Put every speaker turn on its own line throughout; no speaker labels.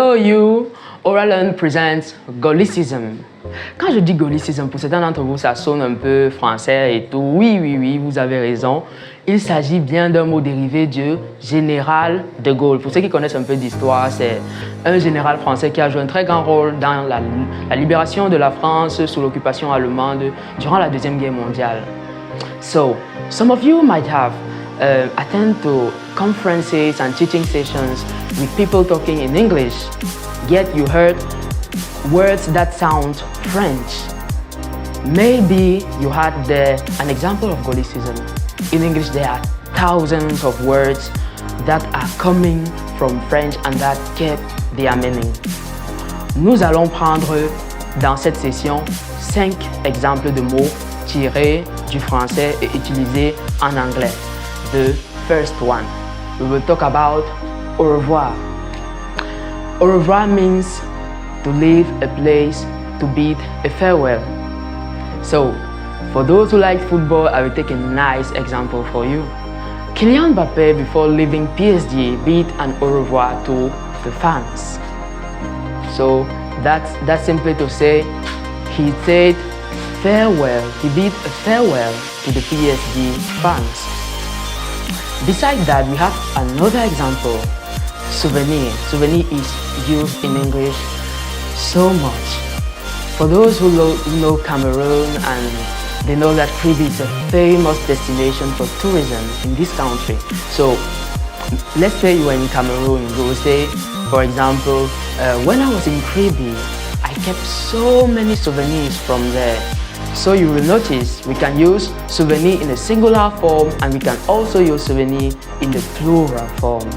Hello you, Oralearn presents GALLICISM. Quand je dis GALLICISM, pour certains d'entre vous, ça sonne un peu français et tout. Oui, vous avez raison. Il s'agit bien d'un mot dérivé du général de Gaulle. Pour ceux qui connaissent un peu d'histoire, c'est un général français qui a joué un très grand rôle dans la libération de la France sous l'occupation allemande durant la Deuxième Guerre mondiale. So, some of you might have attended to conferences and teaching sessions with people talking in English, yet you heard words that sound French. Maybe you had an example of Gallicism. In English, there are thousands of words that are coming from French and that keep their meaning. Nous allons prendre dans cette session 5 exemples de mots tirés du français et utilisés en anglais. The first one, we will talk about au revoir. Au revoir means to leave a place, to bid a farewell. So, for those who like football, I will take a nice example for you. Kylian Mbappé, before leaving PSG, bid an au revoir to the fans. So, that's simply to say, he said farewell, he bid a farewell to the PSG fans. Besides that, we have another example, souvenir. Souvenir is used in English so much. For those who know Cameroon, and they know that Kribi is a famous destination for tourism in this country. So let's say you are in Cameroon, you will say, for example, when I was in Kribi, I kept so many souvenirs from there. So you will notice we can use souvenir in a singular form and we can also use souvenir in the plural form.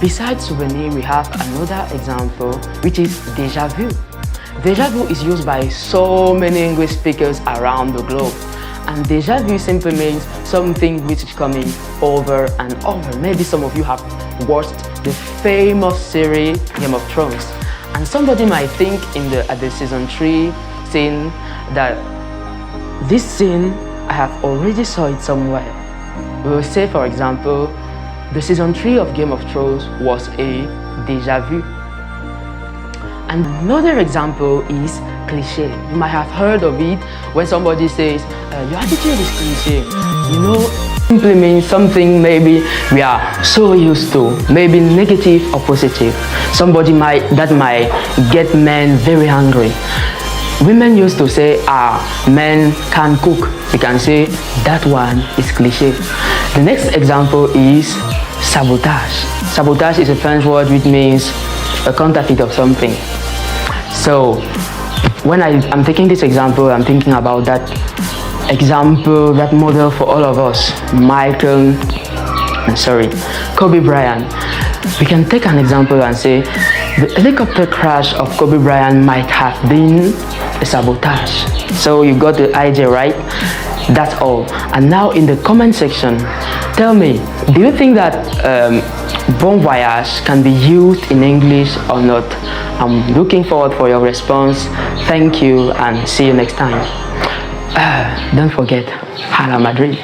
Besides souvenir, we have another example, which is déjà vu. Déjà vu is used by so many English speakers around the globe. And déjà vu simply means something which is coming over and over. Maybe some of you have watched the famous series Game of Thrones. And somebody might think at the season 3 scene that this scene, I have already saw it somewhere. We will say, for example, the season 3 of Game of Thrones was a déjà vu. And another example is cliché. You might have heard of it when somebody says, your attitude is cliché. You know, simply means something maybe we are so used to, maybe negative or positive. Somebody might get men very angry. Women used to say, men can cook. You can say, that one is cliché. The next example is sabotage. Sabotage is a French word which means a counterfeit of something. So, when I'm taking this example, I'm thinking about that example, that model for all of us, Kobe Bryant. We can take an example and say, the helicopter crash of Kobe Bryant might have been a sabotage. So you got the idea, right? That's all. And now in the comment section, tell me, do you think that bon voyage can be used in English or not? I'm looking forward for your response. Thank you and see you next time. Don't forget, Hala Madrid.